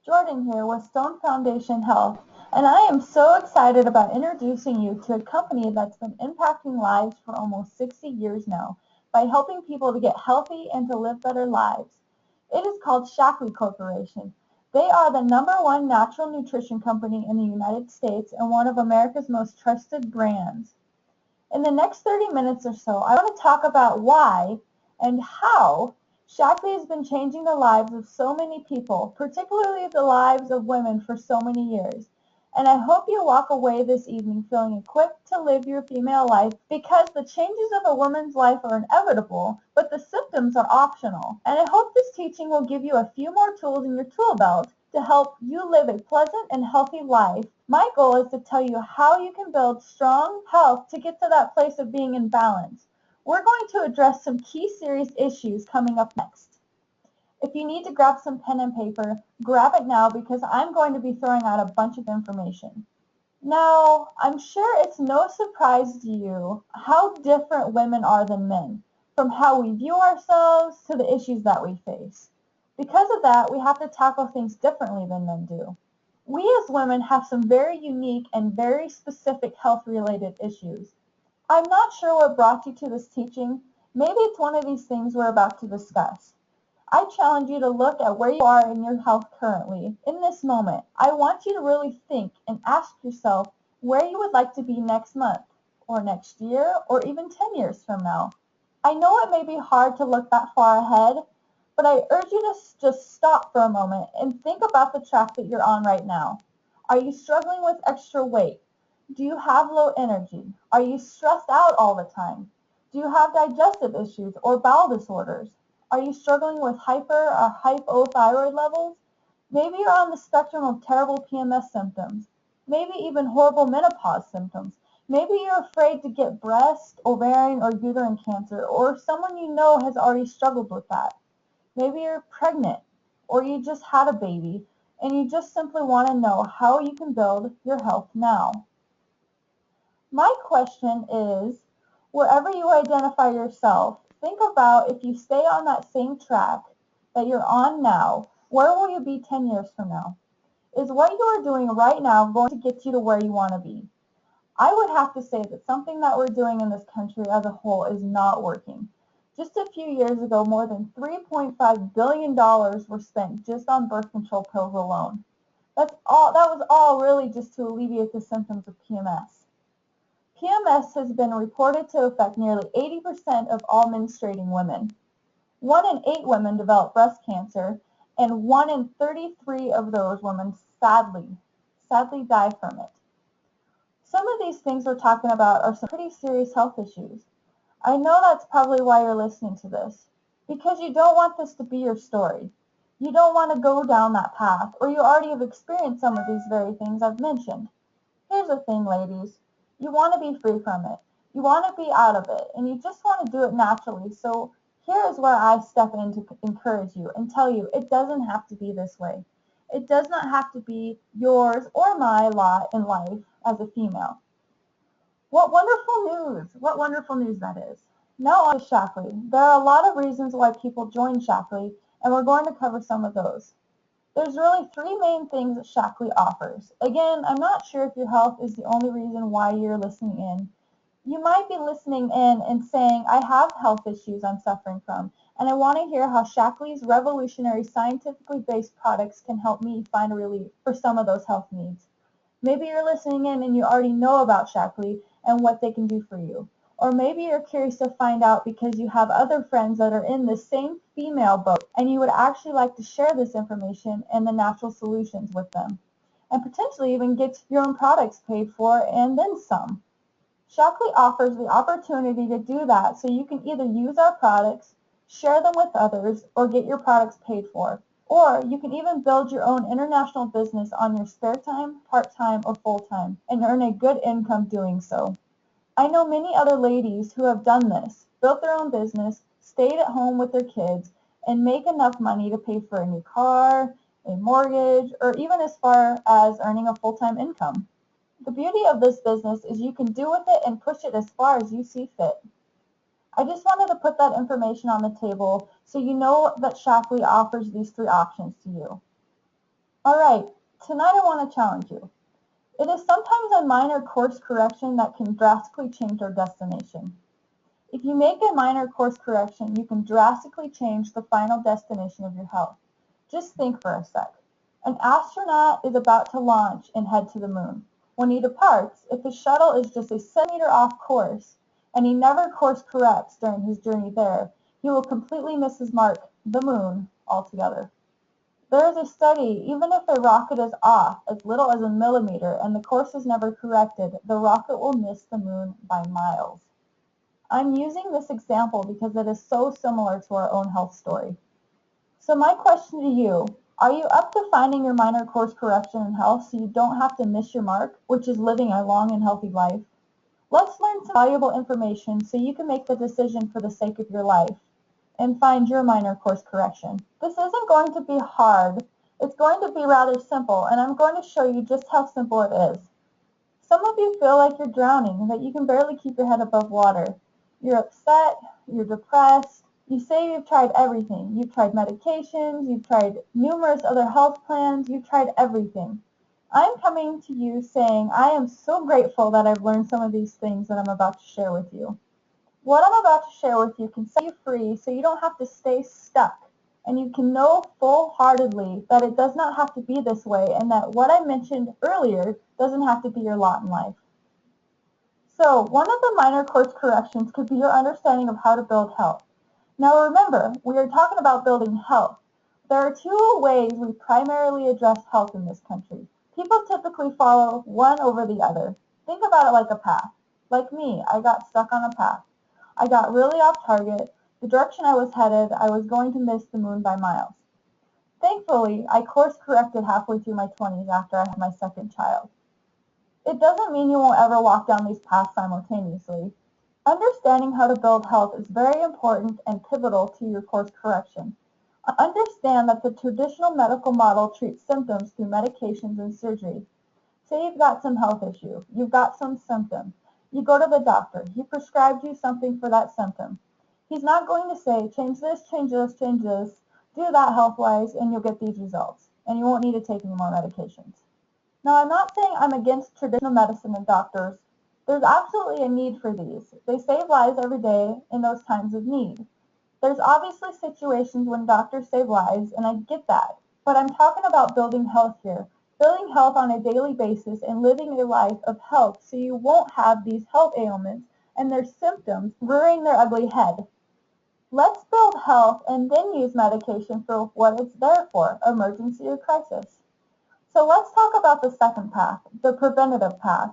Jordan here with Stone Foundation Health, and I am so excited about introducing you to a company that's been impacting lives for almost 60 years now by helping people to get healthy and to live better lives. It is called Shaklee Corporation. They are the #1 natural nutrition company in the United States and one of America's most trusted brands. In the next 30 minutes or so, I want to talk about why and how Shaklee has been changing the lives of so many people, particularly the lives of women for so many years. And I hope you walk away this evening feeling equipped to live your female life because the changes of a woman's life are inevitable, but the symptoms are optional. And I hope this teaching will give you a few more tools in your tool belt to help you live a pleasant and healthy life. My goal is to tell you how you can build strong health to get to that place of being in balance. We're going to address some key serious issues coming up next. If you need to grab some pen and paper, grab it now because I'm going to be throwing out a bunch of information. Now, I'm sure it's no surprise to you how different women are than men, from how we view ourselves to the issues that we face. Because of that, we have to tackle things differently than men do. We as women have some very unique and very specific health-related issues. I'm not sure what brought you to this teaching. Maybe it's one of these things we're about to discuss. I challenge you to look at where you are in your health currently, in this moment. I want you to really think and ask yourself where you would like to be next month, or next year, or even 10 years from now. I know it may be hard to look that far ahead, but I urge you to just stop for a moment and think about the track that you're on right now. Are you struggling with extra weight? Do you have low energy? Are you stressed out all the time? Do you have digestive issues or bowel disorders? Are you struggling with hyper or hypothyroid levels? Maybe you're on the spectrum of terrible PMS symptoms, maybe even horrible menopause symptoms. Maybe you're afraid to get breast, ovarian, or uterine cancer, or someone you know has already struggled with that. Maybe you're pregnant, or you just had a baby, and you just simply want to know how you can build your health now. My question is, wherever you identify yourself, think about if you stay on that same track that you're on now, where will you be 10 years from now? Is what you are doing right now going to get you to where you want to be? I would have to say that something that we're doing in this country as a whole is not working. Just a few years ago, more than $3.5 billion were spent just on birth control pills alone. That was all really just to alleviate the symptoms of PMS. PMS has been reported to affect nearly 80% of all menstruating women. 1 in 8 women develop breast cancer, and 1 in 33 of those women sadly die from it. Some of these things we're talking about are some pretty serious health issues. I know that's probably why you're listening to this, because you don't want this to be your story. You don't want to go down that path, or you already have experienced some of these very things I've mentioned. Here's the thing, ladies. You want to be free from it. You want to be out of it, and you just want to do it naturally. So here is where I step in to encourage you and tell you it doesn't have to be this way. It does not have to be yours or my lot in life as a female. What wonderful news! What wonderful news that is. Now on to Shaklee. There are a lot of reasons why people join Shaklee, and we're going to cover some of those. There's really 3 main things that Shaklee offers. Again, I'm not sure if your health is the only reason why you're listening in. You might be listening in and saying, I have health issues I'm suffering from, and I want to hear how Shaklee's revolutionary scientifically based products can help me find relief for some of those health needs. Maybe you're listening in and you already know about Shaklee and what they can do for you. Or maybe you're curious to find out because you have other friends that are in the same female boat and you would actually like to share this information and the natural solutions with them. And potentially even get your own products paid for and then some. Shaklee offers the opportunity to do that so you can either use our products, share them with others, or get your products paid for. Or you can even build your own international business on your spare time, part-time, or full-time, and earn a good income doing so. I know many other ladies who have done this, built their own business, stayed at home with their kids, and make enough money to pay for a new car, a mortgage, or even as far as earning a full-time income. The beauty of this business is you can do with it and push it as far as you see fit. I just wanted to put that information on the table so you know that Shaklee offers these 3 options to you. Alright, tonight I want to challenge you. It is sometimes a minor course correction that can drastically change our destination. If you make a minor course correction, you can drastically change the final destination of your health. Just think for a sec. An astronaut is about to launch and head to the moon. When he departs, if his shuttle is just a centimeter off course, and he never course corrects during his journey there, he will completely miss his mark, the moon, altogether. There is a study, even if a rocket is off as little as a millimeter and the course is never corrected, the rocket will miss the moon by miles. I'm using this example because it is so similar to our own health story. So my question to you, are you up to finding your minor course correction in health so you don't have to miss your mark, which is living a long and healthy life? Let's learn some valuable information so you can make the decision for the sake of your life and find your minor course correction. This isn't going to be hard. It's going to be rather simple, and I'm going to show you just how simple it is. Some of you feel like you're drowning and that you can barely keep your head above water. You're upset, you're depressed, you say you've tried everything. You've tried medications, you've tried numerous other health plans, you've tried everything. I'm coming to you saying I am so grateful that I've learned some of these things that I'm about to share with you. What I'm about to share with you can set you free so you don't have to stay stuck, and you can know full-heartedly that it does not have to be this way and that what I mentioned earlier doesn't have to be your lot in life. So one of the minor course corrections could be your understanding of how to build health. Now remember, we are talking about building health. There are two ways we primarily address health in this country. People typically follow one over the other. Think about it like a path. Like me, I got stuck on a path. I got really off target. The direction I was headed, I was going to miss the moon by miles. Thankfully, I course corrected halfway through my 20s after I had my second child. It doesn't mean you won't ever walk down these paths simultaneously. Understanding how to build health is very important and pivotal to your course correction. Understand that the traditional medical model treats symptoms through medications and surgery. Say you've got some health issue, you've got some symptom. You go to the doctor, he prescribed you something for that symptom. He's not going to say, change this, change this, change this, do that health-wise, and you'll get these results. And you won't need to take any more medications. Now, I'm not saying I'm against traditional medicine and doctors. There's absolutely a need for these. They save lives every day in those times of need. There's obviously situations when doctors save lives, and I get that. But I'm talking about building health here. Building health on a daily basis and living a life of health so you won't have these health ailments and their symptoms rearing their ugly head. Let's build health and then use medication for what it's there for, emergency or crisis. So let's talk about the second path, the preventative path.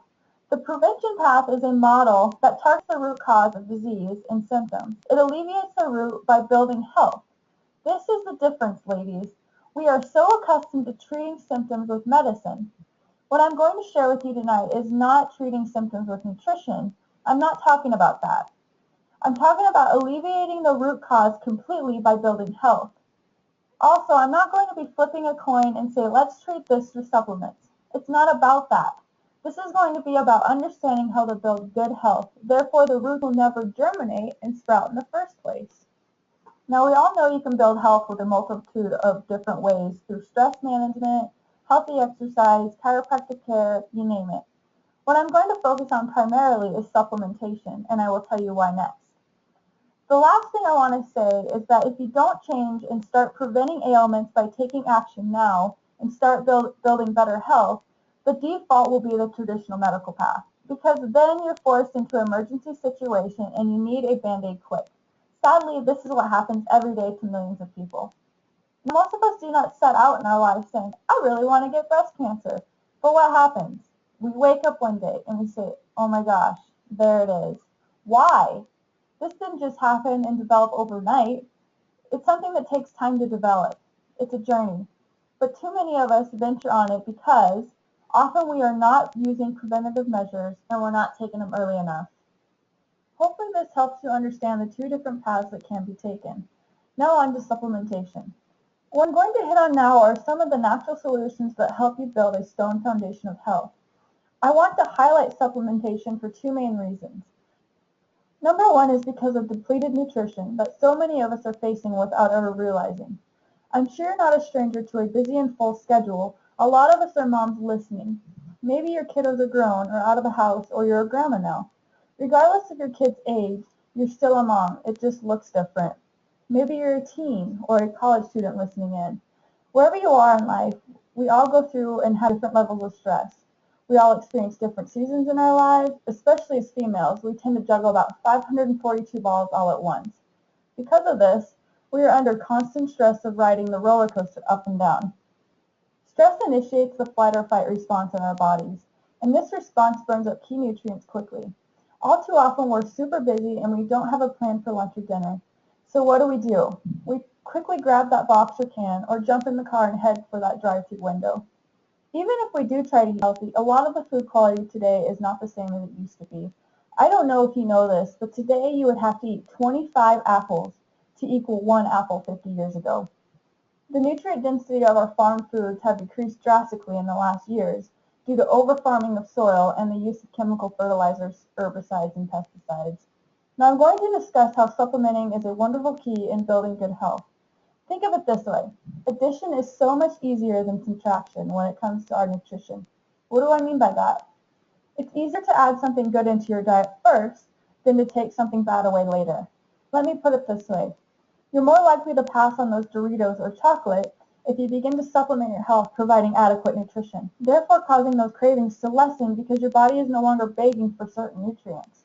The prevention path is a model that targets the root cause of disease and symptoms. It alleviates the root by building health. This is the difference, ladies. We are so accustomed to treating symptoms with medicine. What I'm going to share with you tonight is not treating symptoms with nutrition. I'm not talking about that. I'm talking about alleviating the root cause completely by building health. Also, I'm not going to be flipping a coin and say, let's treat this through supplements. It's not about that. This is going to be about understanding how to build good health. Therefore, the root will never germinate and sprout in the first place. Now, we all know you can build health with a multitude of different ways through stress management, healthy exercise, chiropractic care, you name it. What I'm going to focus on primarily is supplementation, and I will tell you why next. The last thing I want to say is that if you don't change and start preventing ailments by taking action now and start building better health, the default will be the traditional medical path, because then you're forced into an emergency situation and you need a Band-Aid quick. Sadly, this is what happens every day to millions of people. Most of us do not set out in our lives saying, I really want to get breast cancer. But what happens? We wake up one day and we say, oh my gosh, there it is. Why? This didn't just happen and develop overnight. It's something that takes time to develop. It's a journey. But too many of us venture on it because often we are not using preventative measures and we're not taking them early enough. Hopefully this helps you understand the two different paths that can be taken. Now on to supplementation. What I'm going to hit on now are some of the natural solutions that help you build a stone foundation of health. I want to highlight supplementation for two main reasons. Number one is because of depleted nutrition that so many of us are facing without ever realizing. I'm sure you're not a stranger to a busy and full schedule. A lot of us are moms listening. Maybe your kiddos are grown or out of the house, or you're a grandma now. Regardless of your kid's age, you're still a mom. It just looks different. Maybe you're a teen or a college student listening in. Wherever you are in life, we all go through and have different levels of stress. We all experience different seasons in our lives, especially as females. We tend to juggle about 542 balls all at once. Because of this, we are under constant stress of riding the roller coaster up and down. Stress initiates the flight or fight response in our bodies, and this response burns up key nutrients quickly. All too often, we're super busy and we don't have a plan for lunch or dinner. So what do? We quickly grab that box or can, or jump in the car and head for that drive-through window. Even if we do try to eat healthy, a lot of the food quality today is not the same as it used to be. I don't know if you know this, but today you would have to eat 25 apples to equal one apple 50 years ago. The nutrient density of our farm foods have decreased drastically in the last years due to over-farming of soil and the use of chemical fertilizers, herbicides, and pesticides. Now I'm going to discuss how supplementing is a wonderful key in building good health. Think of it this way. Addition is so much easier than subtraction when it comes to our nutrition. What do I mean by that? It's easier to add something good into your diet first than to take something bad away later. Let me put it this way. You're more likely to pass on those Doritos or chocolate if you begin to supplement your health providing adequate nutrition, therefore causing those cravings to lessen because your body is no longer begging for certain nutrients.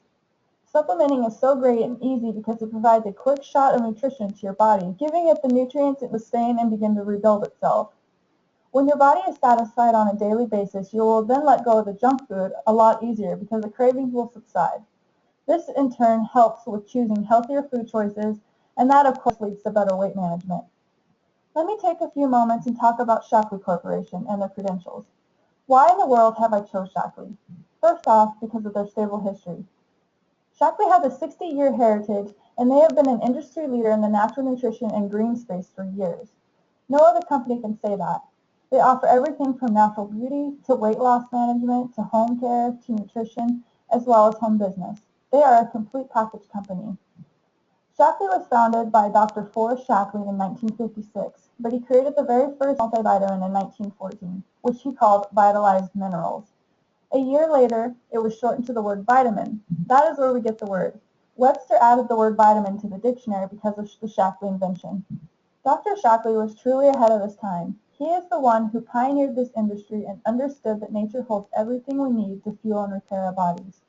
Supplementing is so great and easy because it provides a quick shot of nutrition to your body, giving it the nutrients it was staying and begin to rebuild itself. When your body is satisfied on a daily basis, you will then let go of the junk food a lot easier because the cravings will subside. This in turn helps with choosing healthier food choices, and that of course leads to better weight management. Let me take a few moments and talk about Shaklee Corporation and their credentials. Why in the world have I chose Shaklee? First off, because of their stable history. Shaklee has a 60-year heritage, and they have been an industry leader in the natural nutrition and green space for years. No other company can say that. They offer everything from natural beauty to weight loss management to home care to nutrition, as well as home business. They are a complete package company. Shaklee was founded by Dr. Forrest Shaklee in 1956, but he created the very first multivitamin in 1914, which he called Vitalized Minerals. A year later, it was shortened to the word vitamin. That is where we get the word. Webster added the word vitamin to the dictionary because of the Shaklee invention. Dr. Shaklee was truly ahead of his time. He is the one who pioneered this industry and understood that nature holds everything we need to fuel and repair our bodies.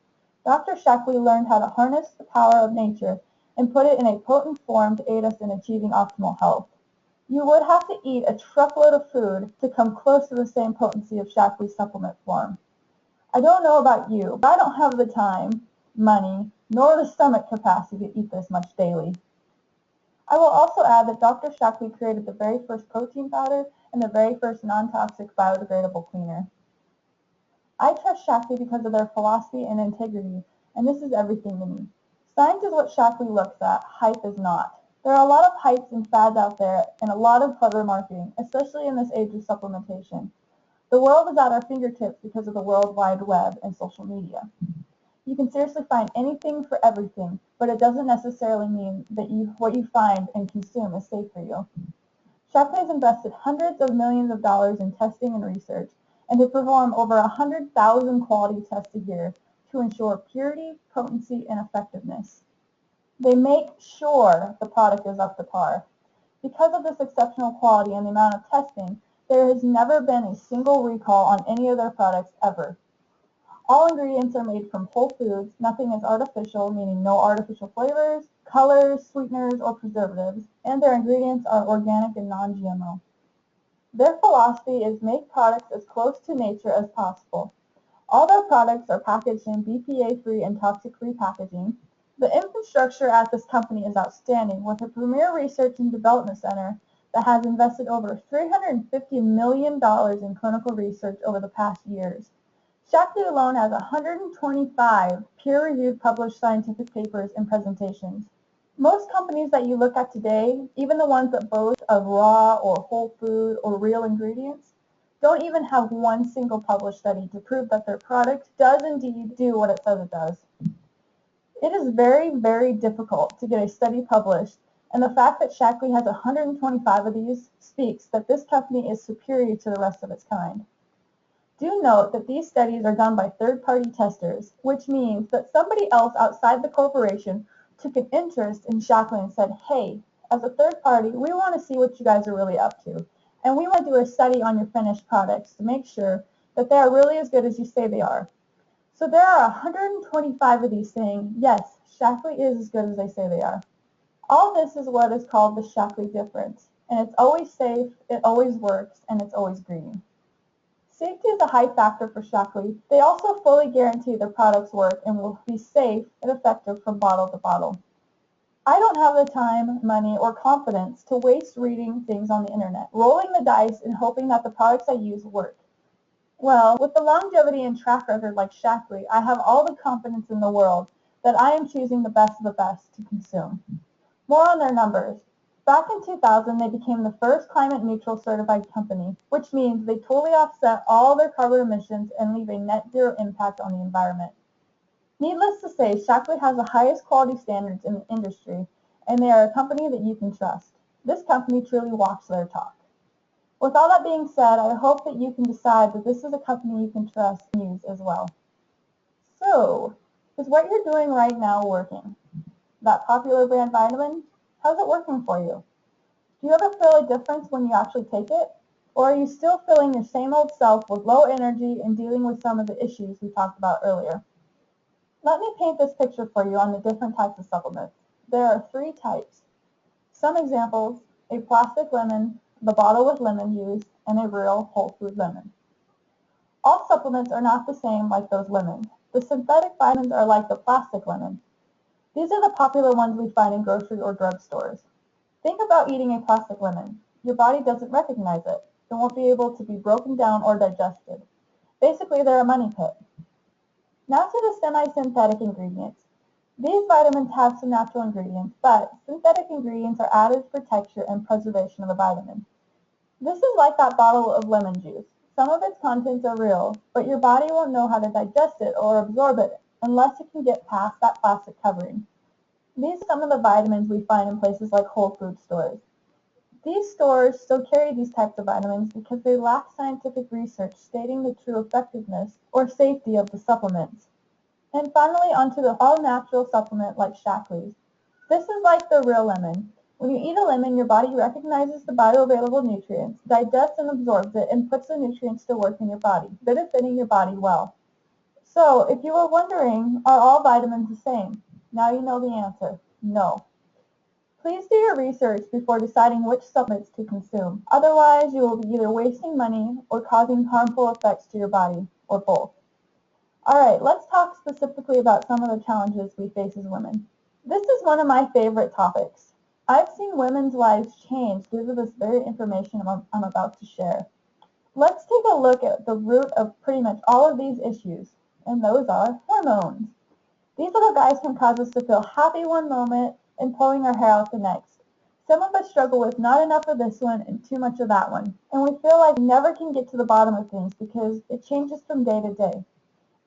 Dr. Shaklee learned how to harness the power of nature and put it in a potent form to aid us in achieving optimal health. You would have to eat a truckload of food to come close to the same potency of Shaklee's supplement form. I don't know about you, but I don't have the time, money, nor the stomach capacity to eat this much daily. I will also add that Dr. Shaklee created the very first protein powder and the very first non-toxic biodegradable cleaner. I trust Shaklee because of their philosophy and integrity, and this is everything to me. Science is what Shaklee looks at, hype is not. There are a lot of hypes and fads out there and a lot of clever marketing, especially in this age of supplementation. The world is at our fingertips because of the World Wide Web and social media. You can seriously find anything for everything, but it doesn't necessarily mean that what you find and consume is safe for you. Shaklee has invested hundreds of millions of dollars in testing and research, and they perform over 100,000 quality tests a year to ensure purity, potency, and effectiveness. They make sure the product is up to par. Because of this exceptional quality and the amount of testing, there has never been a single recall on any of their products ever. All ingredients are made from whole foods. Nothing is artificial, meaning no artificial flavors, colors, sweeteners, or preservatives, and their ingredients are organic and non-GMO. Their philosophy is make products as close to nature as possible. All their products are packaged in BPA-free and toxic-free packaging. The infrastructure at this company is outstanding, with a premier research and development center that has invested over $350 million in clinical research over the past years. Shaklee alone has 125 peer-reviewed published scientific papers and presentations. Most companies that you look at today, even the ones that boast of raw or whole food or real ingredients, don't even have one single published study to prove that their product does indeed do what it says it does. It is very, very difficult to get a study published and the fact that Shaklee has 125 of these speaks that this company is superior to the rest of its kind. Do note that these studies are done by third-party testers, which means that somebody else outside the corporation took an interest in Shaklee and said, hey, as a third party, we want to see what you guys are really up to, and we want to do a study on your finished products to make sure that they are really as good as you say they are. So there are 125 of these saying, yes, Shaklee is as good as they say they are. All this is what is called the Shaklee difference, and it's always safe, it always works, and it's always green. Safety is a high factor for Shaklee. They also fully guarantee their products work and will be safe and effective from bottle to bottle. I don't have the time, money, or confidence to waste reading things on the internet, rolling the dice and hoping that the products I use work. Well, with the longevity and track record like Shaklee, I have all the confidence in the world that I am choosing the best of the best to consume. More on their numbers. Back in 2000, they became the first climate neutral certified company, which means they totally offset all their carbon emissions and leave a net zero impact on the environment. Needless to say, Shaklee has the highest quality standards in the industry, and they are a company that you can trust. This company truly walks their talk. With all that being said, I hope that you can decide that this is a company you can trust and use as well. So, is what you're doing right now working? That popular brand vitamin? How's it working for you? Do you ever feel a difference when you actually take it? Or are you still feeling your same old self with low energy and dealing with some of the issues we talked about earlier? Let me paint this picture for you on the different types of supplements. There are 3 types. Some examples: a plastic lemon, the bottle with lemon juice, and a real whole food lemon. All supplements are not the same like those lemons. The synthetic vitamins are like the plastic lemon. These are the popular ones we find in grocery or drugstores. Think about eating a plastic lemon. Your body doesn't recognize it. It won't be able to be broken down or digested. Basically, they're a money pit. Now to the semi-synthetic ingredients. These vitamins have some natural ingredients, but synthetic ingredients are added for texture and preservation of the vitamin. This is like that bottle of lemon juice. Some of its contents are real, but your body won't know how to digest it or absorb it unless it can get past that plastic covering. These are some of the vitamins we find in places like Whole Food stores. These stores still carry these types of vitamins because they lack scientific research stating the true effectiveness or safety of the supplements. And finally, onto the all-natural supplement like Shaklee's. This is like the real lemon. When you eat a lemon, your body recognizes the bioavailable nutrients, digests and absorbs it, and puts the nutrients to work in your body, benefiting your body well. So, if you were wondering, are all vitamins the same? Now you know the answer. No. Please do your research before deciding which supplements to consume. Otherwise, you will be either wasting money or causing harmful effects to your body, or both. Alright, let's talk specifically about some of the challenges we face as women. This is one of my favorite topics. I've seen women's lives change due to this very information I'm about to share. Let's take a look at the root of pretty much all of these issues, and those are hormones. These little guys can cause us to feel happy one moment and pulling our hair out the next. Some of us struggle with not enough of this one and too much of that one, and we feel like we never can get to the bottom of things because it changes from day to day.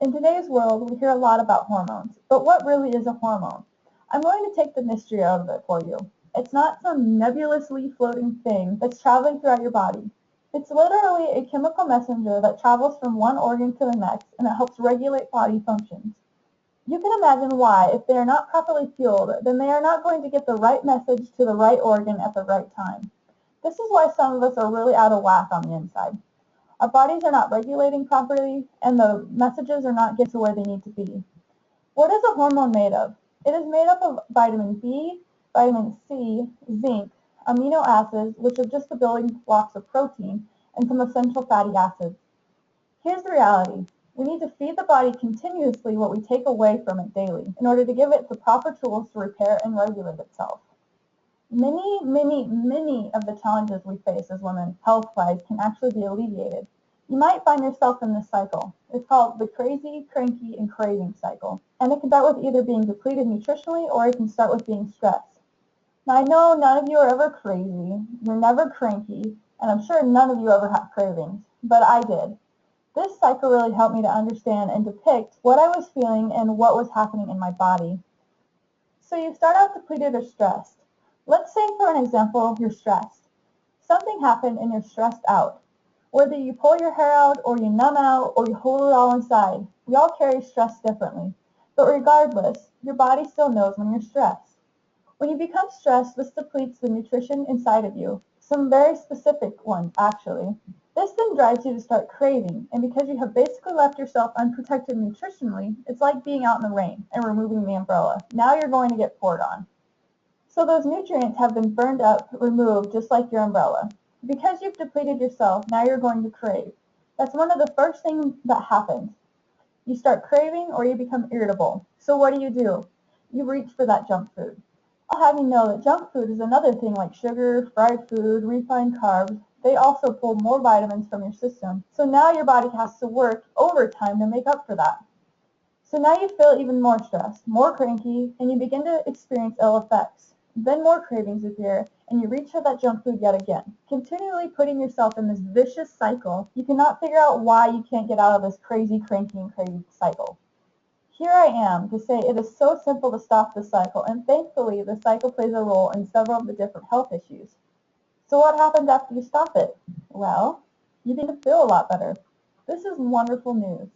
In today's world, we hear a lot about hormones, but what really is a hormone? I'm going to take the mystery out of it for you. It's not some nebulously floating thing that's traveling throughout your body. It's literally a chemical messenger that travels from one organ to the next, and it helps regulate body functions. You can imagine why, if they are not properly fueled, then they are not going to get the right message to the right organ at the right time. This is why some of us are really out of whack on the inside. Our bodies are not regulating properly, and the messages are not getting to where they need to be. What is a hormone made of? It is made up of vitamin B, vitamin C, zinc, amino acids, which are just the building blocks of protein, and some essential fatty acids. Here's the reality. We need to feed the body continuously what we take away from it daily in order to give it the proper tools to repair and regulate itself. Many of the challenges we face as women health-wise can actually be alleviated. You might find yourself in this cycle. It's called the crazy, cranky, and craving cycle. And it can start with either being depleted nutritionally or it can start with being stressed. Now I know none of you are ever crazy, you're never cranky, and I'm sure none of you ever have cravings, but I did. This cycle really helped me to understand and depict what I was feeling and what was happening in my body. So you start out depleted or stressed. Let's say, for an example, you're stressed. Something happened and you're stressed out. Whether you pull your hair out or you numb out or you hold it all inside, we all carry stress differently. But regardless, your body still knows when you're stressed. When you become stressed, this depletes the nutrition inside of you, some very specific ones actually. This then drives you to start craving, and because you have basically left yourself unprotected nutritionally, it's like being out in the rain and removing the umbrella. Now you're going to get poured on. So those nutrients have been burned up, removed, just like your umbrella. Because you've depleted yourself, now you're going to crave. That's one of the first things that happens. You start craving or you become irritable. So what do? You reach for that junk food. I'll have you know that junk food is another thing like sugar, fried food, refined carbs. They also pull more vitamins from your system. So now your body has to work overtime to make up for that. So now you feel even more stressed, more cranky, and you begin to experience ill effects. Then more cravings appear, and you reach for that junk food yet again, continually putting yourself in this vicious cycle. You cannot figure out why you can't get out of this crazy, cranky, and craving cycle. Here I am to say it is so simple to stop this cycle, and thankfully the cycle plays a role in several of the different health issues. So what happens after you stop it? Well, you begin to feel a lot better. This is wonderful news.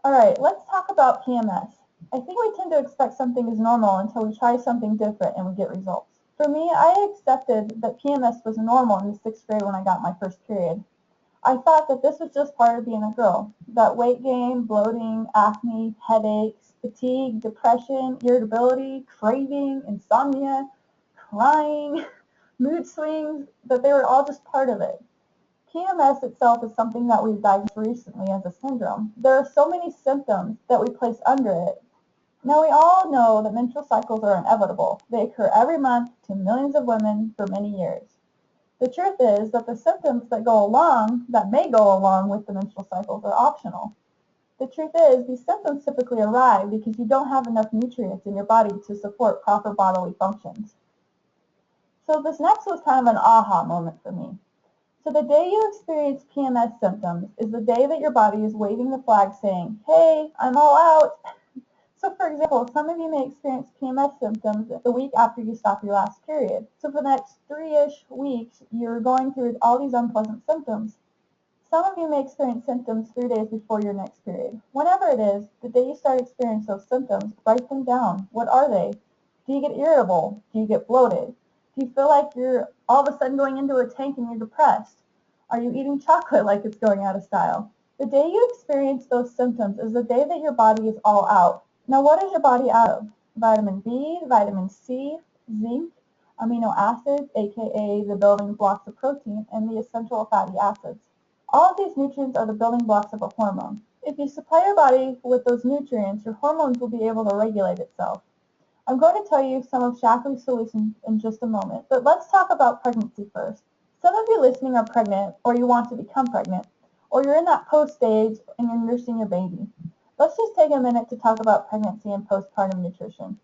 Alright, let's talk about PMS. I think we tend to expect something is normal until we try something different and we get results. For me, I accepted that PMS was normal in the 6th grade when I got my first period. I thought that this was just part of being a girl, that weight gain, bloating, acne, headaches, fatigue, depression, irritability, craving, insomnia, crying, mood swings, that they were all just part of it. PMS itself is something that we've diagnosed recently as a syndrome. There are so many symptoms that we place under it. Now we all know that menstrual cycles are inevitable. They occur every month to millions of women for many years. The truth is that the symptoms that may go along with the menstrual cycles are optional. The truth is these symptoms typically arrive because you don't have enough nutrients in your body to support proper bodily functions. So this next was kind of an aha moment for me. So the day you experience PMS symptoms is the day that your body is waving the flag saying, hey, I'm all out. So for example, some of you may experience PMS symptoms the week after you stop your last period. So for the next 3-ish weeks, you're going through all these unpleasant symptoms. Some of you may experience symptoms 3 days before your next period. Whenever it is, the day you start experiencing those symptoms, write them down. What are they? Do you get irritable? Do you get bloated? Do you feel like you're all of a sudden going into a tank and you're depressed? Are you eating chocolate like it's going out of style? The day you experience those symptoms is the day that your body is all out. Now what is your body out of? Vitamin B, vitamin C, zinc, amino acids, aka the building blocks of protein, and the essential fatty acids. All of these nutrients are the building blocks of a hormone. If you supply your body with those nutrients, your hormones will be able to regulate itself. I'm going to tell you some of Shakli's solutions in just a moment, but let's talk about pregnancy first. Some of you listening are pregnant, or you want to become pregnant, or you're in that post stage and you're nursing your baby. Let's just take a minute to talk about pregnancy and postpartum nutrition.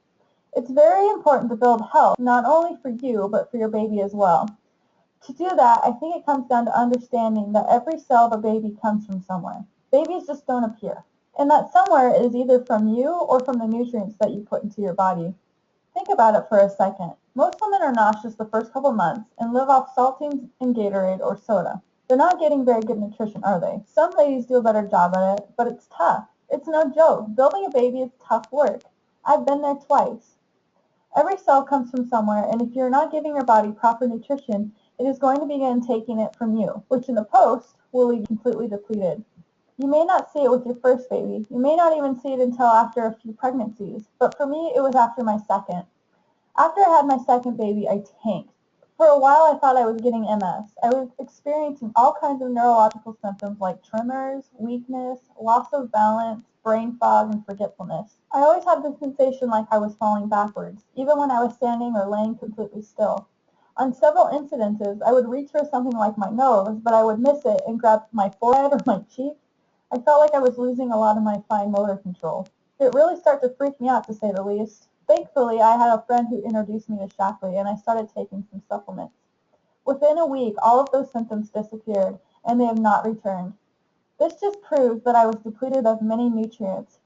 It's very important to build health, not only for you, but for your baby as well. To do that, I think it comes down to understanding that every cell of a baby comes from somewhere. Babies just don't appear. And that somewhere is either from you or from the nutrients that you put into your body. Think about it for a second. Most women are nauseous the first couple months and live off saltines and Gatorade or soda. They're not getting very good nutrition, are they? Some ladies do a better job at it, but it's tough. It's no joke. Building a baby is tough work. I've been there twice. Every cell comes from somewhere, and if you're not giving your body proper nutrition, it is going to begin taking it from you, which in the post will leave you completely depleted. You may not see it with your first baby. You may not even see it until after a few pregnancies, but for me, it was after my second. After I had my second baby, I tanked. For a while, I thought I was getting MS. I was experiencing all kinds of neurological symptoms like tremors, weakness, loss of balance, brain fog, and forgetfulness. I always had the sensation like I was falling backwards, even when I was standing or laying completely still. On several incidences, I would reach for something like my nose, but I would miss it and grab my forehead or my cheek. I felt like I was losing a lot of my fine motor control. It really started to freak me out, to say the least. Thankfully, I had a friend who introduced me to Shakli, and I started taking some supplements. Within a week, all of those symptoms disappeared, and they have not returned. This just proves that I was depleted of many nutrients.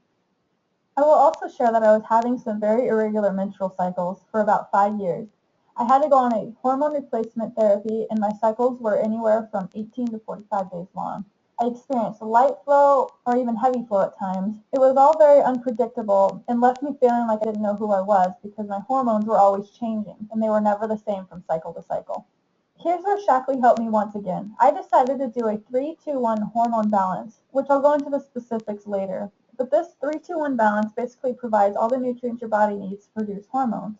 I will also share that I was having some very irregular menstrual cycles for about 5 years. I had to go on a hormone replacement therapy, and my cycles were anywhere from 18 to 45 days long. I experienced light flow or even heavy flow at times. It was all very unpredictable and left me feeling like I didn't know who I was because my hormones were always changing and they were never the same from cycle to cycle. Here's where Shackley helped me once again. I decided to do a 3-2-1 hormone balance, which I'll go into the specifics later. But this 3-2-1 balance basically provides all the nutrients your body needs to produce hormones.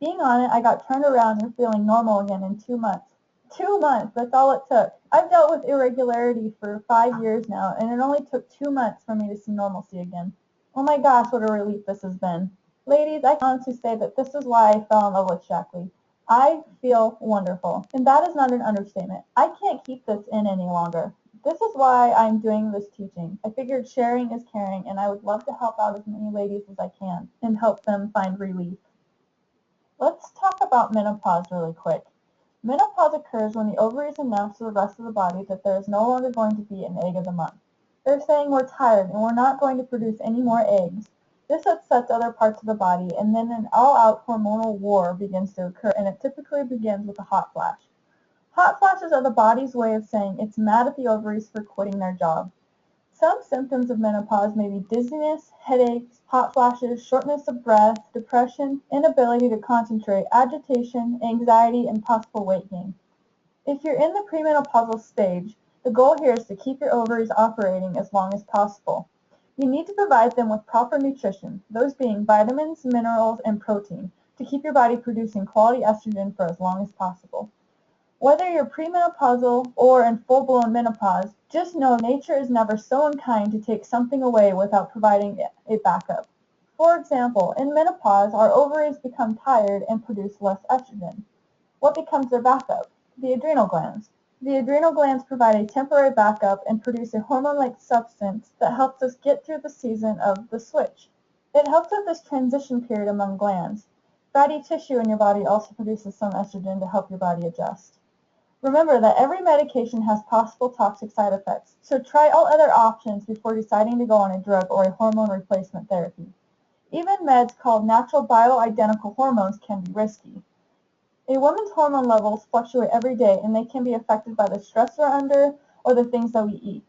Being on it, I got turned around and feeling normal again in 2 months. 2 months, that's all it took. I've dealt with irregularity for 5 years now, and it only took 2 months for me to see normalcy again. Oh my gosh, what a relief this has been. Ladies, I can honestly say that this is why I fell in love with Shackley. I feel wonderful, and that is not an understatement. I can't keep this in any longer. This is why I'm doing this teaching. I figured sharing is caring, and I would love to help out as many ladies as I can and help them find relief. Let's talk about menopause really quick. Menopause occurs when the ovaries announce to the rest of the body that there is no longer going to be an egg of the month. They're saying we're tired and we're not going to produce any more eggs. This upsets other parts of the body, and then an all-out hormonal war begins to occur, and it typically begins with a hot flash. Hot flashes are the body's way of saying it's mad at the ovaries for quitting their job. Some symptoms of menopause may be dizziness, headaches, hot flashes, shortness of breath, depression, inability to concentrate, agitation, anxiety, and possible weight gain. If you're in the premenopausal stage, the goal here is to keep your ovaries operating as long as possible. You need to provide them with proper nutrition, those being vitamins, minerals, and protein, to keep your body producing quality estrogen for as long as possible. Whether you're premenopausal or in full-blown menopause, just know nature is never so unkind to take something away without providing a backup. For example, in menopause, our ovaries become tired and produce less estrogen. What becomes their backup? The adrenal glands. The adrenal glands provide a temporary backup and produce a hormone-like substance that helps us get through the season of the switch. It helps with this transition period among glands. Fatty tissue in your body also produces some estrogen to help your body adjust. Remember that every medication has possible toxic side effects, so try all other options before deciding to go on a drug or a hormone replacement therapy. Even meds called natural bioidentical hormones can be risky. A woman's hormone levels fluctuate every day, and they can be affected by the stress we're under or the things that we eat.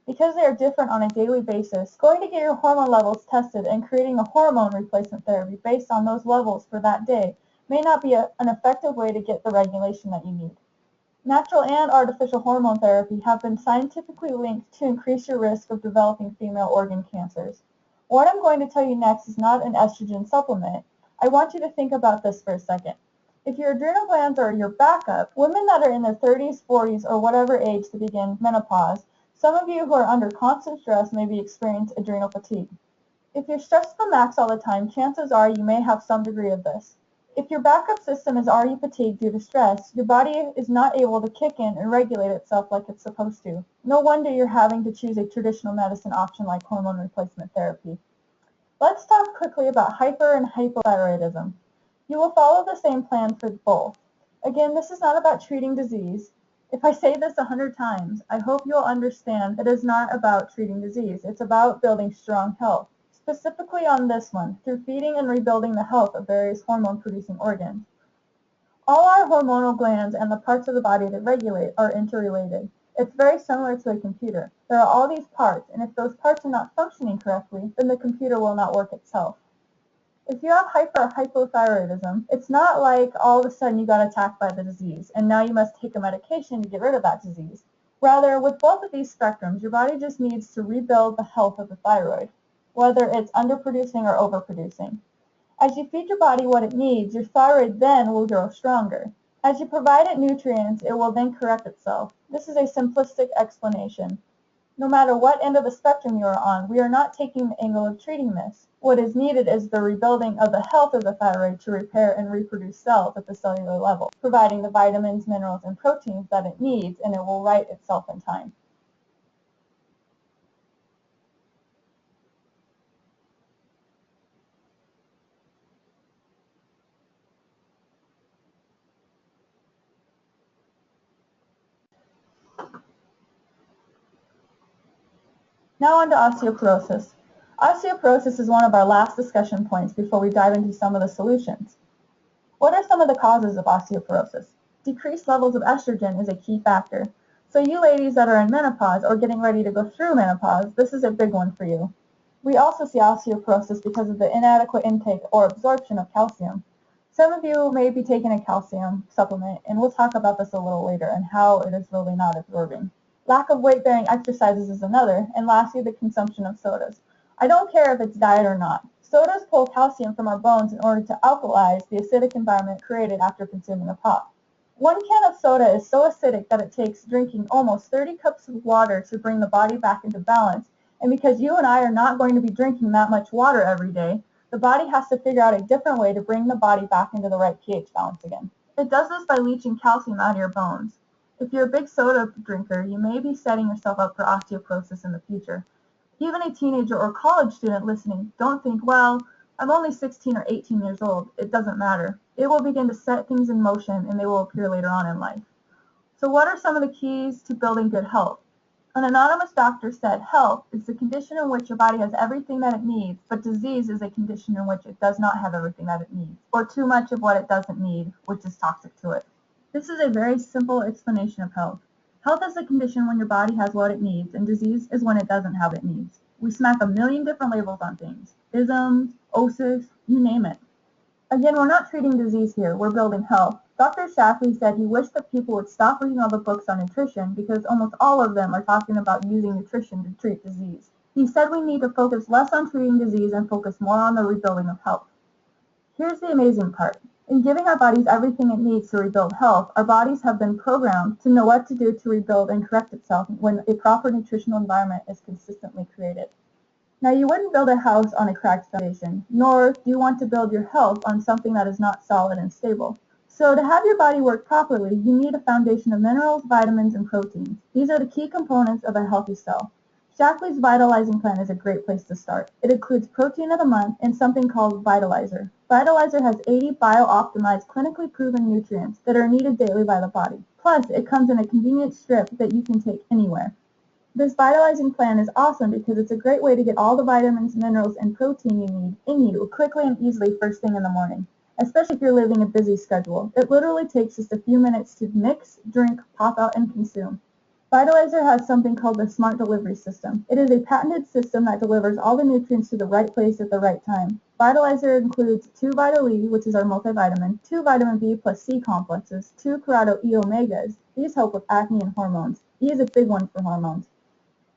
Because they are different on a daily basis, going to get your hormone levels tested and creating a hormone replacement therapy based on those levels for that day may not be an effective way to get the regulation that you need. Natural and artificial hormone therapy have been scientifically linked to increase your risk of developing female organ cancers. What I'm going to tell you next is not an estrogen supplement. I want you to think about this for a second. If your adrenal glands are your backup, women that are in their 30s, 40s, or whatever age to begin menopause, some of you who are under constant stress may be experiencing adrenal fatigue. If you're stressed to the max all the time, chances are you may have some degree of this. If your backup system is already fatigued due to stress, your body is not able to kick in and regulate itself like it's supposed to. No wonder you're having to choose a traditional medicine option like hormone replacement therapy. Let's talk quickly about hyper and hypothyroidism. You will follow the same plan for both. Again, this is not about treating disease. If I say this 100 times, I hope you'll understand that it is not about treating disease. It's about building strong health. Specifically on this one, through feeding and rebuilding the health of various hormone-producing organs. All our hormonal glands and the parts of the body that regulate are interrelated. It's very similar to a computer. There are all these parts, and if those parts are not functioning correctly, then the computer will not work itself. If you have hyper or hypothyroidism, it's not like all of a sudden you got attacked by the disease, and now you must take a medication to get rid of that disease. Rather, with both of these spectrums, your body just needs to rebuild the health of the thyroid, whether it's underproducing or overproducing. As you feed your body what it needs, your thyroid then will grow stronger. As you provide it nutrients, it will then correct itself. This is a simplistic explanation. No matter what end of the spectrum you are on, we are not taking the angle of treating this. What is needed is the rebuilding of the health of the thyroid to repair and reproduce cells at the cellular level, providing the vitamins, minerals, and proteins that it needs, and it will right itself in time. Now on to osteoporosis. Osteoporosis is one of our last discussion points before we dive into some of the solutions. What are some of the causes of osteoporosis? Decreased levels of estrogen is a key factor. So you ladies that are in menopause or getting ready to go through menopause, this is a big one for you. We also see osteoporosis because of the inadequate intake or absorption of calcium. Some of you may be taking a calcium supplement, and we'll talk about this a little later and how it is really not absorbing. Lack of weight-bearing exercises is another, and lastly, the consumption of sodas. I don't care if it's diet or not. Sodas pull calcium from our bones in order to alkalize the acidic environment created after consuming a pop. One can of soda is so acidic that it takes drinking almost 30 cups of water to bring the body back into balance, and because you and I are not going to be drinking that much water every day, the body has to figure out a different way to bring the body back into the right pH balance again. It does this by leaching calcium out of your bones. If you're a big soda drinker, you may be setting yourself up for osteoporosis in the future. Even a teenager or college student listening, don't think, well, I'm only 16 or 18 years old. It doesn't matter. It will begin to set things in motion and they will appear later on in life. So what are some of the keys to building good health? An anonymous doctor said, health is the condition in which your body has everything that it needs, but disease is a condition in which it does not have everything that it needs, or too much of what it doesn't need, which is toxic to it. This is a very simple explanation of health. Health is the condition when your body has what it needs, and disease is when it doesn't have what it needs. We smack a million different labels on things. Isms, OSIS, you name it. Again, we're not treating disease here, we're building health. Dr. Shackley said he wished that people would stop reading all the books on nutrition because almost all of them are talking about using nutrition to treat disease. He said we need to focus less on treating disease and focus more on the rebuilding of health. Here's the amazing part. In giving our bodies everything it needs to rebuild health, our bodies have been programmed to know what to do to rebuild and correct itself when a proper nutritional environment is consistently created. Now, you wouldn't build a house on a cracked foundation, nor do you want to build your health on something that is not solid and stable. So to have your body work properly, you need a foundation of minerals, vitamins, and proteins. These are the key components of a healthy cell. Shackley's Vitalizing Plan is a great place to start. It includes protein of the month and something called Vitalizer. Vitalizer has 80 bio-optimized, clinically proven nutrients that are needed daily by the body. Plus, it comes in a convenient strip that you can take anywhere. This Vitalizing Plan is awesome because it's a great way to get all the vitamins, minerals, and protein you need in you quickly and easily first thing in the morning, especially if you're living a busy schedule. It literally takes just a few minutes to mix, drink, pop out, and consume. Vitalizer has something called the Smart Delivery System. It is a patented system that delivers all the nutrients to the right place at the right time. Vitalizer includes 2 Vital E, which is our multivitamin, 2 vitamin B plus C complexes, 2 Corrado E omegas. These help with acne and hormones. E is a big one for hormones.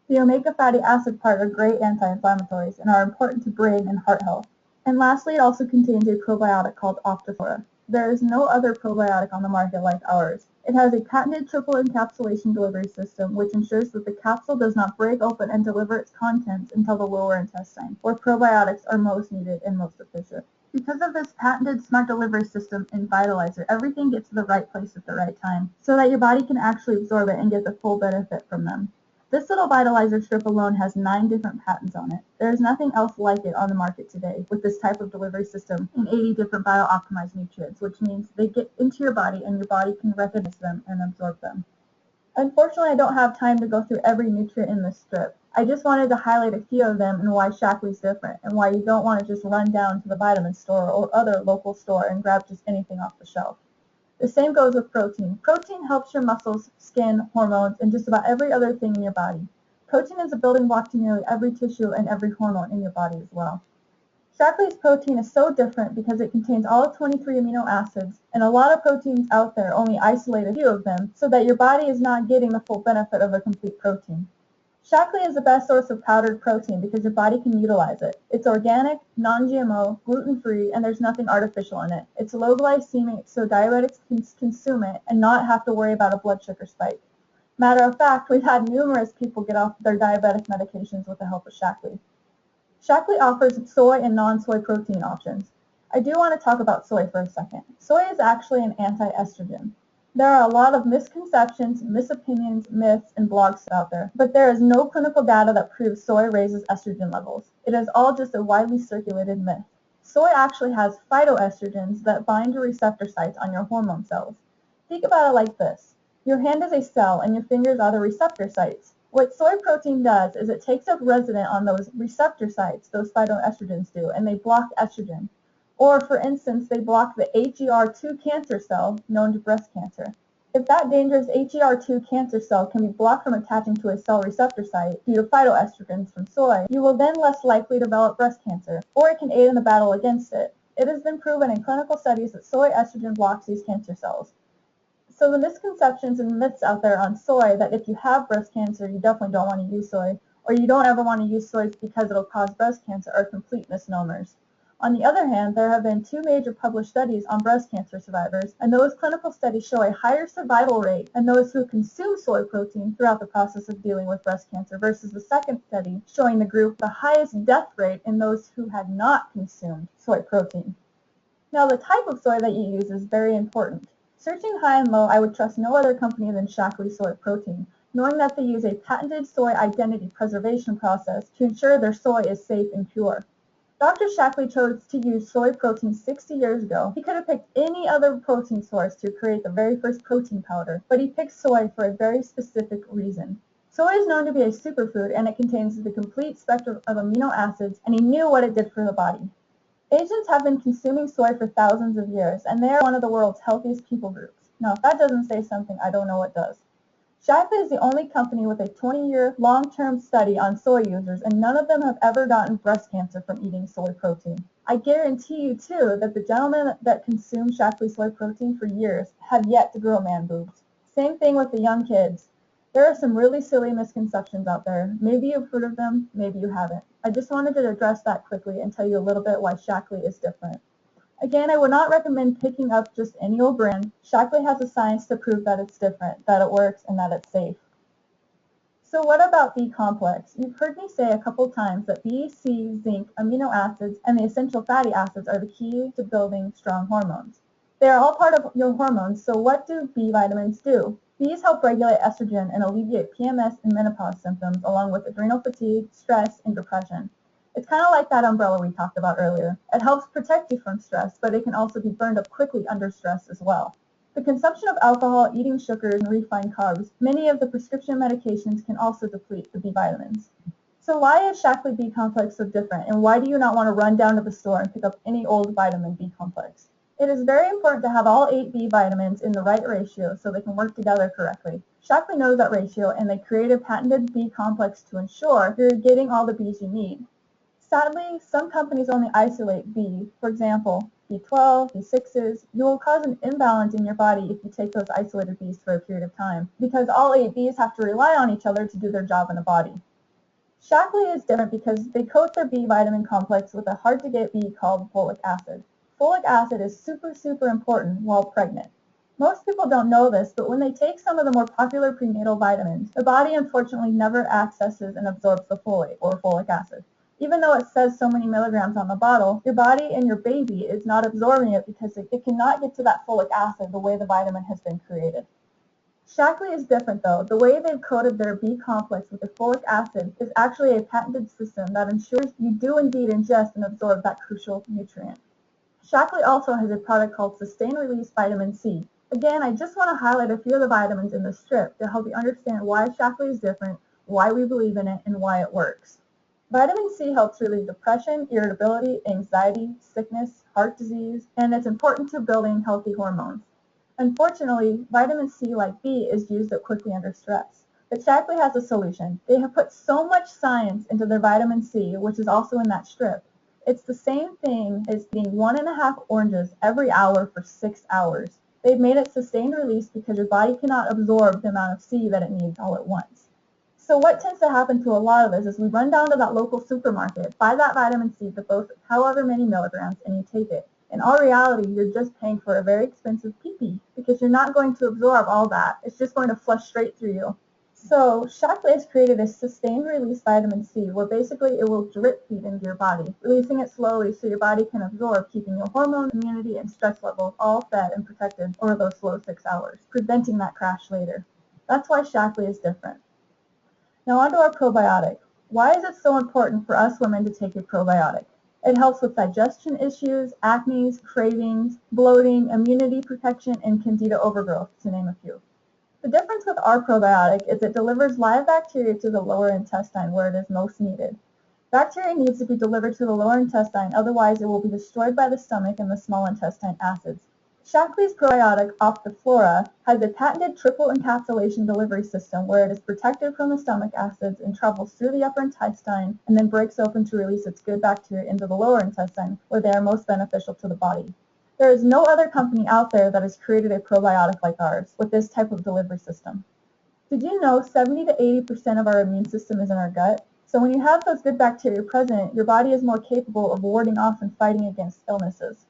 The omega fatty acid part are great anti-inflammatories and are important to brain and heart health. And lastly, it also contains a probiotic called Optiflora. There is no other probiotic on the market like ours. It has a patented triple encapsulation delivery system which ensures that the capsule does not break open and deliver its contents until the lower intestine, where probiotics are most needed and most efficient. Because of this patented smart delivery system in Vitalizer, everything gets to the right place at the right time, so that your body can actually absorb it and get the full benefit from them. This little Vitalizer strip alone has 9 different patents on it. There is nothing else like it on the market today with this type of delivery system and 80 different bio-optimized nutrients, which means they get into your body and your body can recognize them and absorb them. Unfortunately, I don't have time to go through every nutrient in this strip. I just wanted to highlight a few of them and why Shackley's different and why you don't want to just run down to the vitamin store or other local store and grab just anything off the shelf. The same goes with protein. Protein helps your muscles, skin, hormones, and just about every other thing in your body. Protein is a building block to nearly every tissue and every hormone in your body as well. Shackley's protein is so different because it contains all of 23 amino acids, and a lot of proteins out there only isolate a few of them so that your body is not getting the full benefit of a complete protein. Shackley is the best source of powdered protein because your body can utilize it. It's organic, non-GMO, gluten-free, and there's nothing artificial in it. It's low glycemic, so diabetics can consume it and not have to worry about a blood sugar spike. Matter of fact, we've had numerous people get off their diabetic medications with the help of Shackley. Shackley offers soy and non-soy protein options. I do want to talk about soy for a second. Soy is actually an anti-estrogen. There are a lot of misconceptions, misopinions, myths, and blogs out there, but there is no clinical data that proves soy raises estrogen levels. It is all just a widely circulated myth. Soy actually has phytoestrogens that bind to receptor sites on your hormone cells. Think about it like this. Your hand is a cell and your fingers are the receptor sites. What soy protein does is it takes up resident on those receptor sites, those phytoestrogens do, and they block estrogen. Or, for instance, they block the HER2 cancer cell known to breast cancer. If that dangerous HER2 cancer cell can be blocked from attaching to a cell receptor site due to phytoestrogens from soy, you will then less likely develop breast cancer, or it can aid in the battle against it. It has been proven in clinical studies that soy estrogen blocks these cancer cells. So the misconceptions and myths out there on soy, that if you have breast cancer, you definitely don't want to use soy, or you don't ever want to use soy because it'll cause breast cancer, are complete misnomers. On the other hand, there have been 2 major published studies on breast cancer survivors, and those clinical studies show a higher survival rate in those who consume soy protein throughout the process of dealing with breast cancer versus the second study showing the group the highest death rate in those who had not consumed soy protein. Now, the type of soy that you use is very important. Searching high and low, I would trust no other company than Shaklee Soy Protein, knowing that they use a patented soy identity preservation process to ensure their soy is safe and pure. Dr. Shaklee chose to use soy protein 60 years ago. He could have picked any other protein source to create the very first protein powder, but he picked soy for a very specific reason. Soy is known to be a superfood, and it contains the complete spectrum of amino acids, and he knew what it did for the body. Asians have been consuming soy for thousands of years, and they are one of the world's healthiest people groups. Now, if that doesn't say something, I don't know what does. Shaklee is the only company with a 20-year long-term study on soy users, and none of them have ever gotten breast cancer from eating soy protein. I guarantee you, too, that the gentlemen that consume Shaklee soy protein for years have yet to grow man boobs. Same thing with the young kids. There are some really silly misconceptions out there. Maybe you've heard of them, maybe you haven't. I just wanted to address that quickly and tell you a little bit why Shaklee is different. Again, I would not recommend picking up just any old brand. Shaklee has the science to prove that it's different, that it works, and that it's safe. So what about B-complex? You've heard me say a couple times that B, C, zinc, amino acids, and the essential fatty acids are the key to building strong hormones. They are all part of your hormones, so what do B vitamins do? These help regulate estrogen and alleviate PMS and menopause symptoms, along with adrenal fatigue, stress, and depression. It's kind of like that umbrella we talked about earlier. It helps protect you from stress, but it can also be burned up quickly under stress as well. The consumption of alcohol, eating sugars, and refined carbs, many of the prescription medications can also deplete the B vitamins. So why is Shaklee B complex so different, and why do you not want to run down to the store and pick up any old vitamin B complex? It is very important to have all 8 B vitamins in the right ratio so they can work together correctly. Shaklee knows that ratio, and they created patented B complex to ensure you're getting all the Bs you need. Sadly, some companies only isolate B. For example, B12, B6s. You will cause an imbalance in your body if you take those isolated Bs for a period of time, because all 8 Bs have to rely on each other to do their job in the body. Shaklee is different because they coat their B vitamin complex with a hard-to-get B called folic acid. Folic acid is super important while pregnant. Most people don't know this, but when they take some of the more popular prenatal vitamins, the body unfortunately never accesses and absorbs the folate, or folic acid. Even though it says so many milligrams on the bottle, your body and your baby is not absorbing it because it cannot get to that folic acid the way the vitamin has been created. Shaklee is different though. The way they've coated their B complex with the folic acid is actually a patented system that ensures you do indeed ingest and absorb that crucial nutrient. Shaklee also has a product called Sustained Release Vitamin C. Again, I just want to highlight a few of the vitamins in this strip to help you understand why Shaklee is different, why we believe in it, and why it works. Vitamin C helps relieve depression, irritability, anxiety, sickness, heart disease, and it's important to building healthy hormones. Unfortunately, vitamin C, like B, is used up quickly under stress. But Shaklee has a solution. They have put so much science into their vitamin C, which is also in that strip. It's the same thing as eating 1.5 oranges every hour for 6 hours. They've made it sustained release because your body cannot absorb the amount of C that it needs all at once. So what tends to happen to a lot of us is we run down to that local supermarket, buy that vitamin C for both however many milligrams, and you take it. In all reality, you're just paying for a very expensive pee-pee because you're not going to absorb all that. It's just going to flush straight through you. So Shaklee has created a sustained release vitamin C where basically it will drip feed into your body, releasing it slowly so your body can absorb, keeping your hormone, immunity, and stress levels all fed and protected over those slow 6 hours, preventing that crash later. That's why Shaklee is different. Now onto our probiotic. Why is it so important for us women to take a probiotic? It helps with digestion issues, acne, cravings, bloating, immunity protection, and candida overgrowth, to name a few. The difference with our probiotic is it delivers live bacteria to the lower intestine where it is most needed. Bacteria needs to be delivered to the lower intestine, otherwise it will be destroyed by the stomach and the small intestine acids. Shaklee's probiotic Optiflora has a patented triple encapsulation delivery system where it is protected from the stomach acids and travels through the upper intestine and then breaks open to release its good bacteria into the lower intestine where they are most beneficial to the body. There is no other company out there that has created a probiotic like ours with this type of delivery system. Did you know 70 to 80% of our immune system is in our gut? So when you have those good bacteria present, your body is more capable of warding off and fighting against illnesses.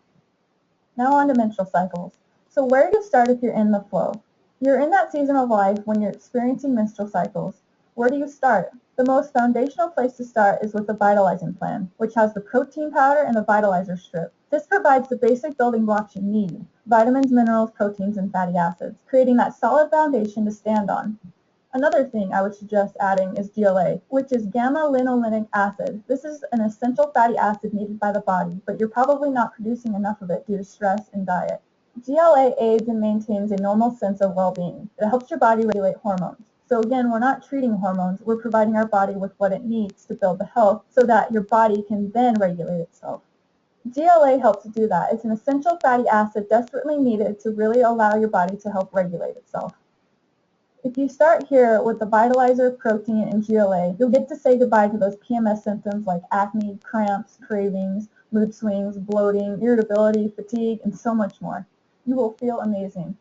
Now on to menstrual cycles. So where do you start if you're in the flow? You're in that season of life when you're experiencing menstrual cycles. Where do you start? The most foundational place to start is with the vitalizing plan, which has the protein powder and the vitalizer strip. This provides the basic building blocks you need: vitamins, minerals, proteins, and fatty acids, creating that solid foundation to stand on. Another thing I would suggest adding is GLA, which is gamma-linolenic acid. This is an essential fatty acid needed by the body, but you're probably not producing enough of it due to stress and diet. GLA aids and maintains a normal sense of well-being. It helps your body regulate hormones. So again, we're not treating hormones, we're providing our body with what it needs to build the health so that your body can then regulate itself. GLA helps do that. It's an essential fatty acid desperately needed to really allow your body to help regulate itself. If you start here with the vitalizer, protein, and GLA, you'll get to say goodbye to those PMS symptoms like acne, cramps, cravings, mood swings, bloating, irritability, fatigue, and so much more. You will feel amazing.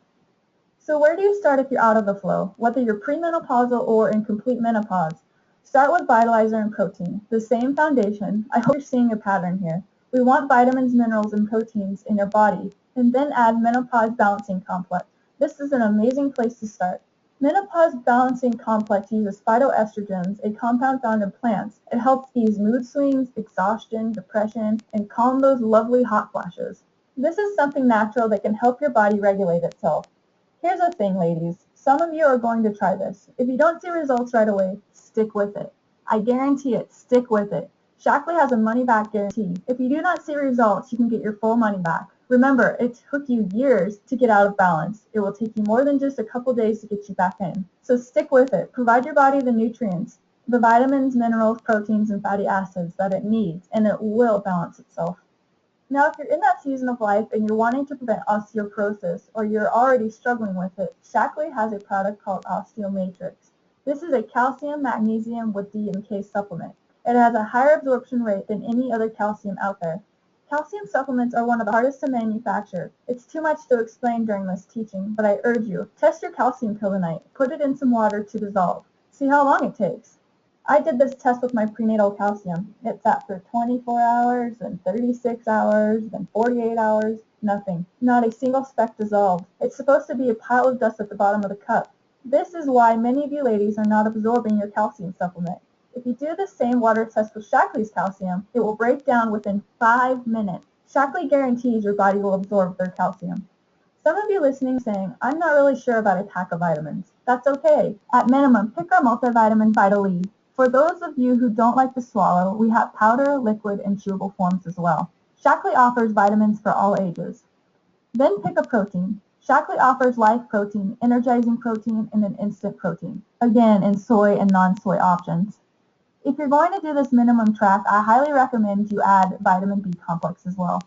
So where do you start if you're out of the flow, whether you're premenopausal or in complete menopause? Start with vitalizer and protein, the same foundation. I hope you're seeing a pattern here. We want vitamins, minerals, and proteins in your body, and then add menopause balancing complex. This is an amazing place to start. Menopause balancing complex uses phytoestrogens, a compound found in plants. It helps ease mood swings, exhaustion, depression, and calm those lovely hot flashes. This is something natural that can help your body regulate itself. Here's the thing, ladies. Some of you are going to try this. If you don't see results right away, stick with it. I guarantee it. Stick with it. Shaklee has a money-back guarantee. If you do not see results, you can get your full money back. Remember, it took you years to get out of balance. It will take you more than just a couple days to get you back in. So stick with it. Provide your body the nutrients, the vitamins, minerals, proteins, and fatty acids that it needs, and it will balance itself. Now, if you're in that season of life and you're wanting to prevent osteoporosis or you're already struggling with it, Shaklee has a product called OsteoMatrix. This is a calcium, magnesium with D and K supplement. It has a higher absorption rate than any other calcium out there. Calcium supplements are one of the hardest to manufacture. It's too much to explain during this teaching, but I urge you, test your calcium pill tonight. Put it in some water to dissolve. See how long it takes. I did this test with my prenatal calcium. It sat for 24 hours, then 36 hours, then 48 hours, nothing. Not a single speck dissolved. It's supposed to be a pile of dust at the bottom of the cup. This is why many of you ladies are not absorbing your calcium supplement. If you do the same water test with Shaklee's calcium, it will break down within 5 minutes. Shaklee guarantees your body will absorb their calcium. Some of you listening saying, I'm not really sure about a pack of vitamins. That's okay. At minimum, pick our multivitamin Vital E. For those of you who don't like to swallow, we have powder, liquid, and chewable forms as well. Shaklee offers vitamins for all ages. Then pick a protein. Shaklee offers live protein, energizing protein, and an instant protein. Again, in soy and non-soy options. If you're going to do this minimum track, I highly recommend you add vitamin B complex as well.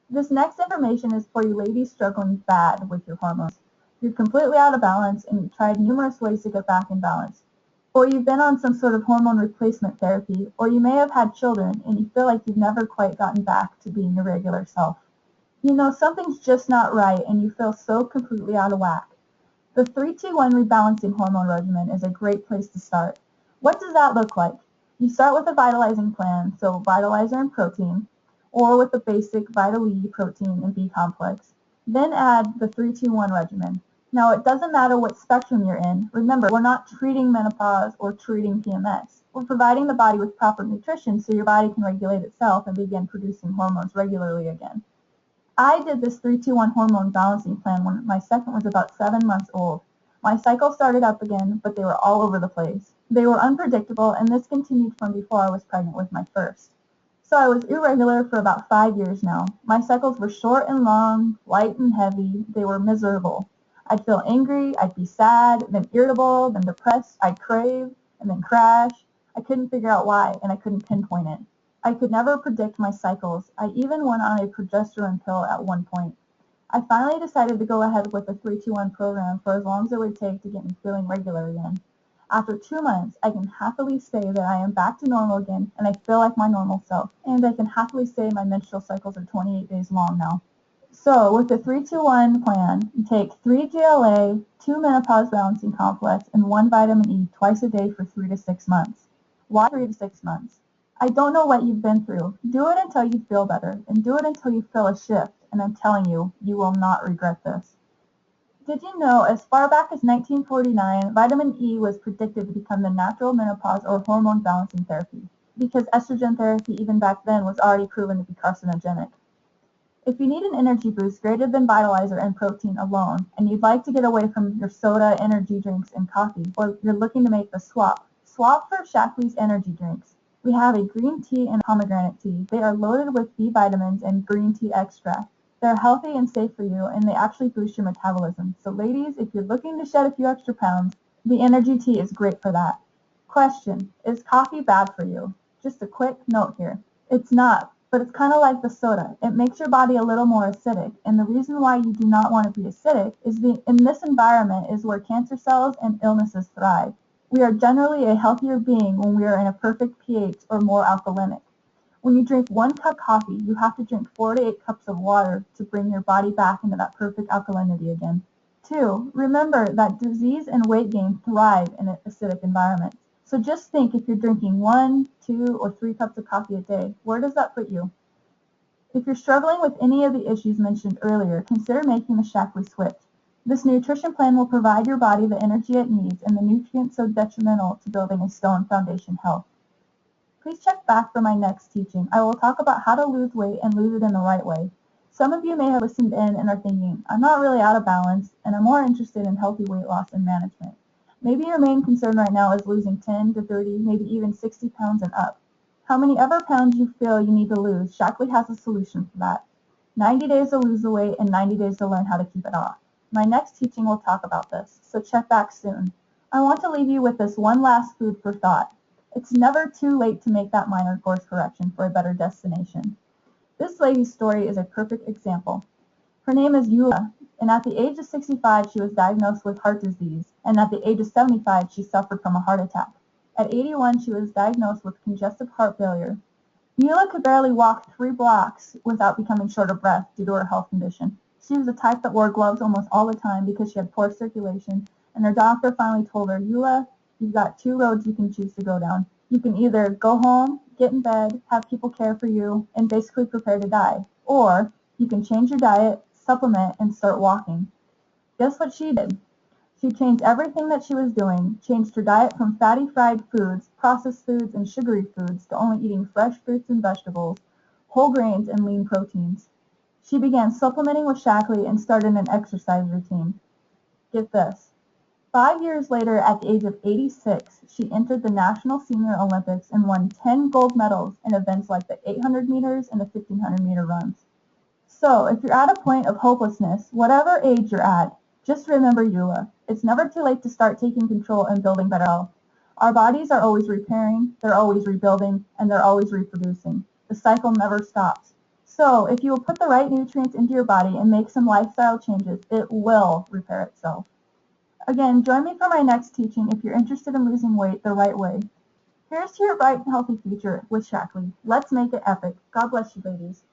This next information is for you ladies struggling bad with your hormones. You're completely out of balance and you've tried numerous ways to get back in balance. Or you've been on some sort of hormone replacement therapy, or you may have had children and you feel like you've never quite gotten back to being your regular self. You know something's just not right and you feel so completely out of whack. The 3-2-1 rebalancing hormone regimen is a great place to start. What does that look like? You start with a vitalizing plan, so vitalizer and protein, or with the basic Vital E, protein, and B complex. Then add the 3-2-1 regimen. Now, it doesn't matter what spectrum you're in. Remember, we're not treating menopause or treating PMS. We're providing the body with proper nutrition so your body can regulate itself and begin producing hormones regularly again. I did this 3-2-1 hormone balancing plan when my second was about 7 months old. My cycle started up again, but they were all over the place. They were unpredictable, and this continued from before I was pregnant with my first. So I was irregular for about 5 years now. My cycles were short and long, light and heavy. They were miserable. I'd feel angry, I'd be sad, then irritable, then depressed, I'd crave, and then crash. I couldn't figure out why, and I couldn't pinpoint it. I could never predict my cycles. I even went on a progesterone pill at one point. I finally decided to go ahead with the 3-2-1 program for as long as it would take to get me feeling regular again. After 2 months, I can happily say that I am back to normal again and I feel like my normal self. And I can happily say my menstrual cycles are 28 days long now. So with the 3-2-1 plan, you take 3 GLA, 2 menopause balancing complex, and 1 vitamin E twice a day for 3 to 6 months. Why 3 to 6 months? I don't know what you've been through. Do it until you feel better, and do it until you feel a shift, and I'm telling you, you will not regret this. Did you know as far back as 1949, vitamin E was predicted to become the natural menopause or hormone balancing therapy, because estrogen therapy even back then was already proven to be carcinogenic. If you need an energy boost greater than Vitalizer and protein alone, and you'd like to get away from your soda, energy drinks, and coffee, or you're looking to make the swap for Shaklee's energy drinks. We have a green tea and pomegranate tea. They are loaded with B vitamins and green tea extract. They're healthy and safe for you, and they actually boost your metabolism. So ladies, if you're looking to shed a few extra pounds, the energy tea is great for that. Question, is coffee bad for you? Just a quick note here. It's not, but it's kind of like the soda. It makes your body a little more acidic, and the reason why you do not want to be acidic is in this environment is where cancer cells and illnesses thrive. We are generally a healthier being when we are in a perfect pH or more alkalinic. When you drink 1 cup of coffee, you have to drink 4 to 8 cups of water to bring your body back into that perfect alkalinity again. 2. Remember that disease and weight gain thrive in an acidic environment. So just think, if you're drinking 1, 2, or 3 cups of coffee a day, where does that put you? If you're struggling with any of the issues mentioned earlier, consider making the Shaklee switch. This nutrition plan will provide your body the energy it needs and the nutrients so detrimental to building a stone foundation health. Please check back for my next teaching. I will talk about how to lose weight and lose it in the right way. Some of you may have listened in and are thinking, I'm not really out of balance, and I'm more interested in healthy weight loss and management. Maybe your main concern right now is losing 10 to 30, maybe even 60 pounds and up. How many ever pounds you feel you need to lose, Shaklee has a solution for that. 90 days to lose the weight and 90 days to learn how to keep it off. My next teaching will talk about this, so check back soon. I want to leave you with this one last food for thought. It's never too late to make that minor course correction for a better destination. This lady's story is a perfect example. Her name is Eula, and at the age of 65 she was diagnosed with heart disease, and at the age of 75 she suffered from a heart attack. At 81 she was diagnosed with congestive heart failure. Eula could barely walk 3 blocks without becoming short of breath due to her health condition. She was the type that wore gloves almost all the time because she had poor circulation, and her doctor finally told her, Eula, you've got 2 roads you can choose to go down. You can either go home, get in bed, have people care for you, and basically prepare to die. Or you can change your diet, supplement, and start walking. Guess what she did? She changed everything that she was doing, changed her diet from fatty fried foods, processed foods, and sugary foods to only eating fresh fruits and vegetables, whole grains, and lean proteins. She began supplementing with Shaklee and started an exercise routine. Get this. 5 years later, at the age of 86, she entered the National Senior Olympics and won 10 gold medals in events like the 800 meters and the 1500 meter runs. So, if you're at a point of hopelessness, whatever age you're at, just remember Eula. It's never too late to start taking control and building better health. Our bodies are always repairing, they're always rebuilding, and they're always reproducing. The cycle never stops. So, if you will put the right nutrients into your body and make some lifestyle changes, it will repair itself. Again, join me for my next teaching if you're interested in losing weight the right way. Here's to your bright and healthy future with Shaklee. Let's make it epic. God bless you, ladies.